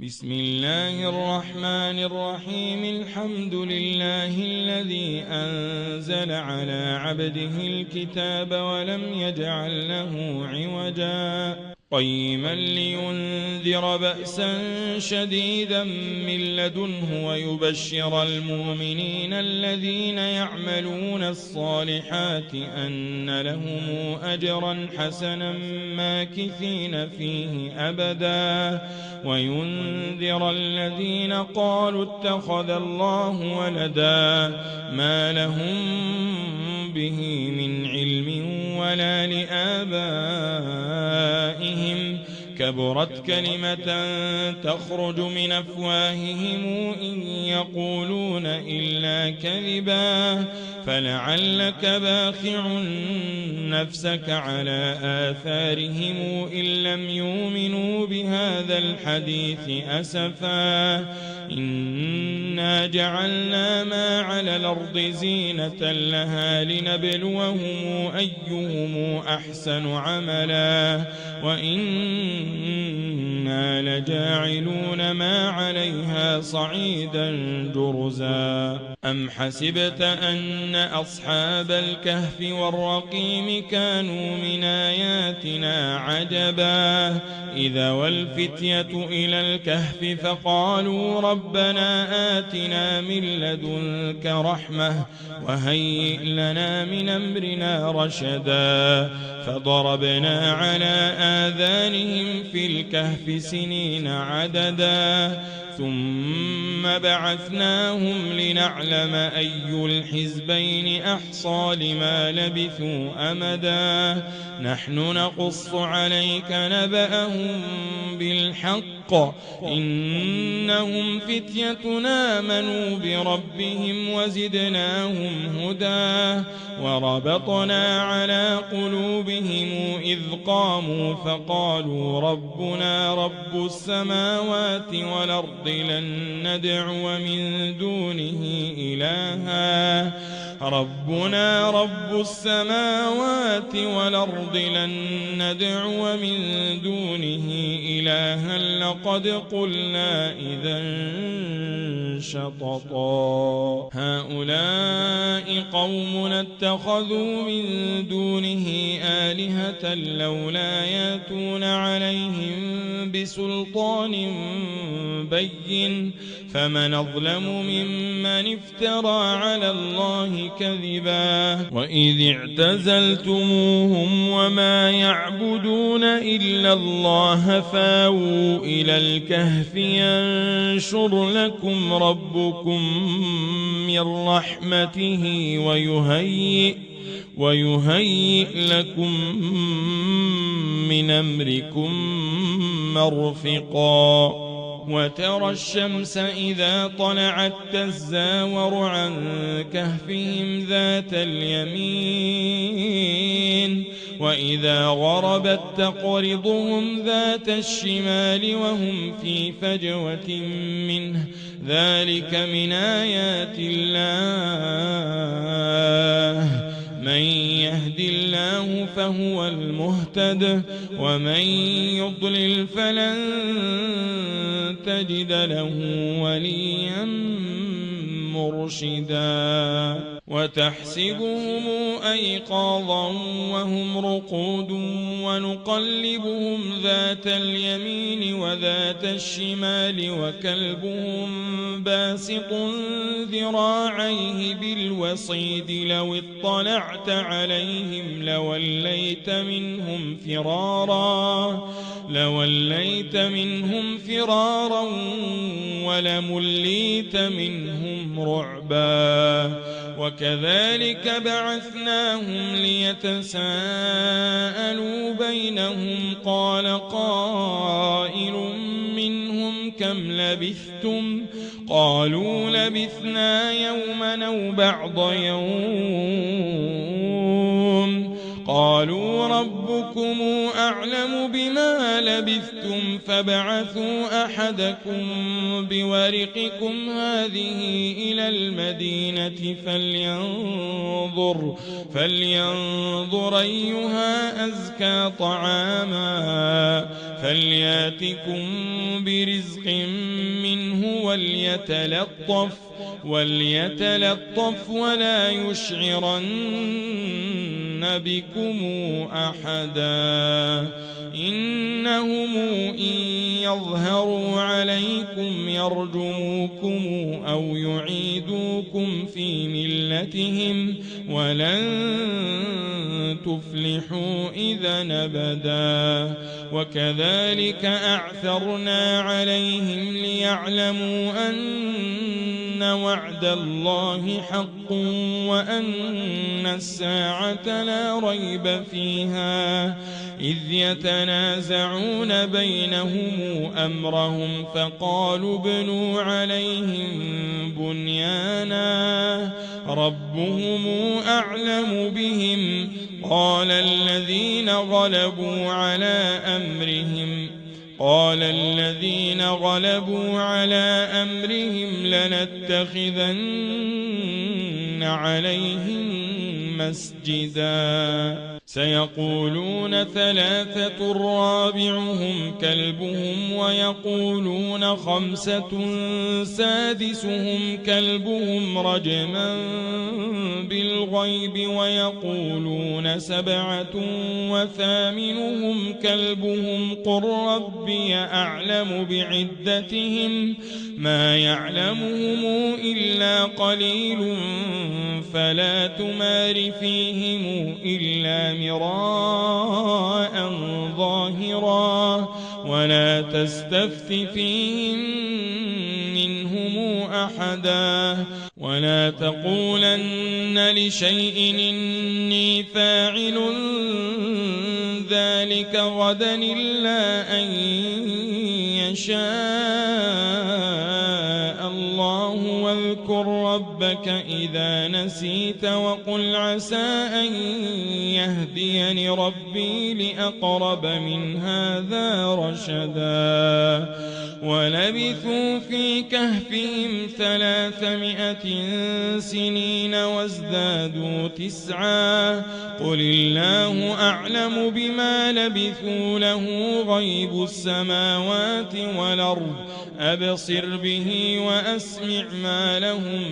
بسم الله الرحمن الرحيم. الحمد لله الذي أنزل على عبده الكتاب ولم يجعل له عوجا قيما لينذر بأسا شديدا من لدنه ويبشر المؤمنين الذين يعملون الصالحات أن لهم أجرا حسنا ماكثين فيه أبدا وينذر الذين قالوا اتخذ الله ولدا ما لهم به من علم ولا لآبائهم كبرت كلمة تخرج من أفواههم إن يقولون إلا كذبا فلعلك باخع نفسك على آثارهم إن لم يؤمنوا بهذا الحديث أسفا إنا جعلنا ما على الأرض زينة لها لنبلوهم أيهم أحسن عملا وإنا لجاعلون ما عليها صعيدا جرزا أم حسبت أن أصحاب الكهف والرقيم كانوا من آياتنا عجبا إذا والفتية إلى الكهف فقالوا ربنا آتنا من لدنك رحمة وهيئ لنا من أمرنا رشدا فضربنا على آذانهم في الكهف سنين عددا ثم بعثناهم لنعلم أي الحزبين أحصى لما لبثوا أمدا نحن نقص عليك نبأهم بالحق إنهم فتية آمنوا بربهم وزدناهم هدى وربطنا على قلوبهم إذ قاموا فقالوا ربنا رب السماوات والأرض لن ندعو من دونه إلها ربنا رب السماوات والأرض لن ندعو من دونه إلها لقد قلنا إذا شططا هؤلاء قوم اتخذوا من دونه آلهة لولا ياتون عليهم بسلطان بين فمن أظلم ممن افترى على الله كذبا وإذ اعتزلتموهم وما يعبدون إلا الله فاووا إلى الكهف ينشر لكم ربكم من رحمته ويهيئ لكم من أمركم مرفقا وترى الشمس إذا طلعت تزاور عن كهفهم ذات اليمين وإذا غربت تقرضهم ذات الشمال وهم في فجوة منه ذلك من آيات الله من يهد الله فهو المهتد ومن يضلل فلن تجد له وليا مرشدا وتحسبهم أيقاظا وهم رقود ونقلبهم ذات اليمين وذات الشمال وكلبهم باسط ذراعيه بالوصيد لو اطلعت عليهم لوليت منهم فرارا ولمليت منهم رعبا وكذلك بعثناهم ليتساءلوا بينهم قال قائل منهم كم لبثتم قالوا لبثنا يوما أو بعض يوم قالوا ربكم أعلم بما لبثتم فابعثوا أحدكم بورقكم هذه إلى المدينة فلينظر أيها أزكى طعاما فلياتكم برزق منه وليتلطف ولا يشعرن بكم أحدا إنهم إن يظهروا عليكم يرجموكم أو يعيدوكم في ملتهم ولن تفلحوا إذا أبدا وكذلك أعثرنا عليهم ليعلموا أن وعد الله حق وأن الساعة لا ريب فيها إذ يتنازعون بينهم أمرهم فقالوا ابنوا عليهم بنيانا ربهم أعلم بهم قال الذين غلبوا على أمرهم لنتخذن عليهم مسجدا سيقولون ثلاثة رابعهم كلبهم ويقولون خمسة سادسهم كلبهم رجما بالغيب ويقولون سبعة وثامنهم كلبهم قل ربي أعلم بعدتهم ما يعلمهم إلا قليل فلا تمار فيهم إلا مراء ظاهرا ولا تستفت فيهم منهم أحدا ولا تقولن لشيء إني فاعل ذلك غدا إلا أن يشاء الله واذكر ربك إذا نسيت وقل عسى أن يهديني ربي لأقرب من هذا رشدا ولبثوا في كهفهم 300 سنين وازدادوا 9 قل الله أعلم بما لبثوا له غيب السماوات والأرض أبصر به وأسمع ما لهم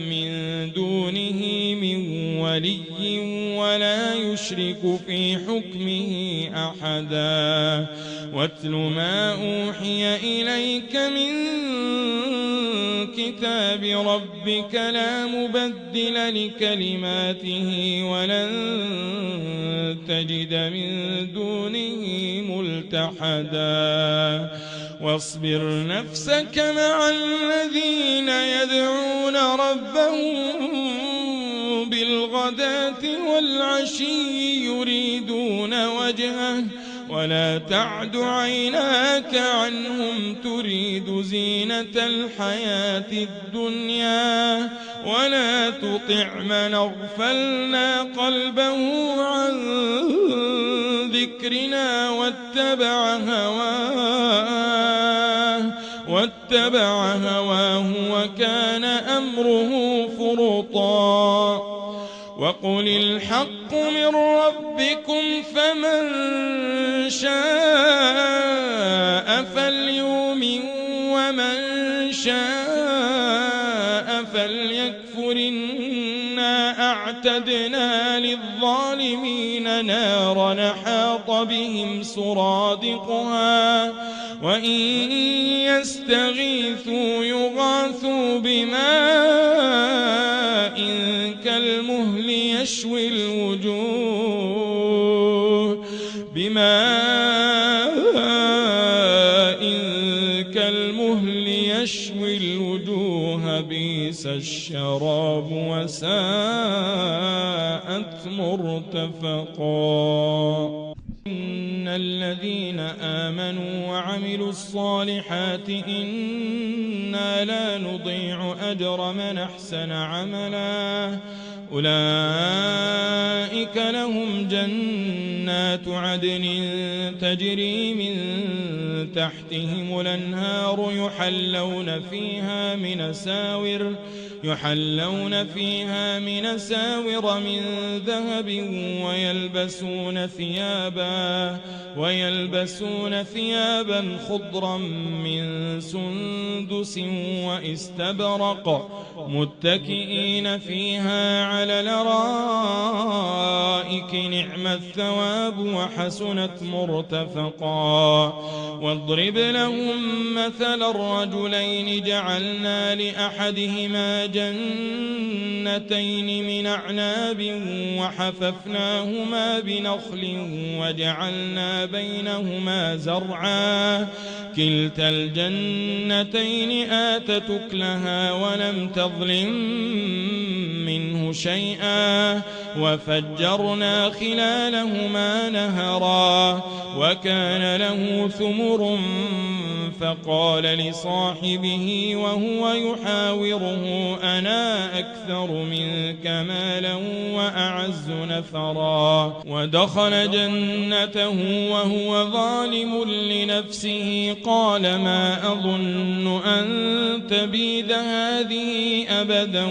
من دونه من ولي ولا يشرك في حكمه أحدا واتل ما أوحي إليك من كتاب ربك لا مبدل لكلماته ولن تجد من دونه ملتحدا واصبر نفسك مع الذين يدعون ربهم بالغداة والعشي يريدون وجهه ولا تعد عيناك عنهم تريد زينة الحياة الدنيا ولا تطع من أغفلنا قلبه عن ذكرنا واتبع هواه وكان أمره فرطا وقل الحق من ربكم فمن شاء فليؤمن ومن شاء فليكفر إنا أعتدنا للظالمين نارا حاط بهم سرادقها وإن يستغيثوا يغاثوا بماء كالمهل يشوي الوجوه بئس الشراب وساءت مرتفقا إن الذين آمنوا وعملوا الصالحات إنا لا نضيع أجر من أحسن عملا أولئك لهم جنات عدن تجري من تحتهم الأنهار يحلون فيها من أساور من ذهب ويلبسون ثيابا خضرا من سندس واستبرق متكئين فيها على الأرائك نعم الثواب وحسنت مرتفقا واضرب لهم مثل الرجلين جعلنا لأحدهما جنتين من أعناب وحففناهما بنخل وجعلنا بينهما زرعا كلتا الجنتين آتت أكلها ولم تظلم منه شيئا وفجرنا خلالهما نهرا وكان له ثمر فقال لصاحبه وهو يحاوره أنا أكثر منك مالا وأعز نفرا ودخل جنته وهو ظالم لنفسه قال ما أظن أن تبيد هذه أبدا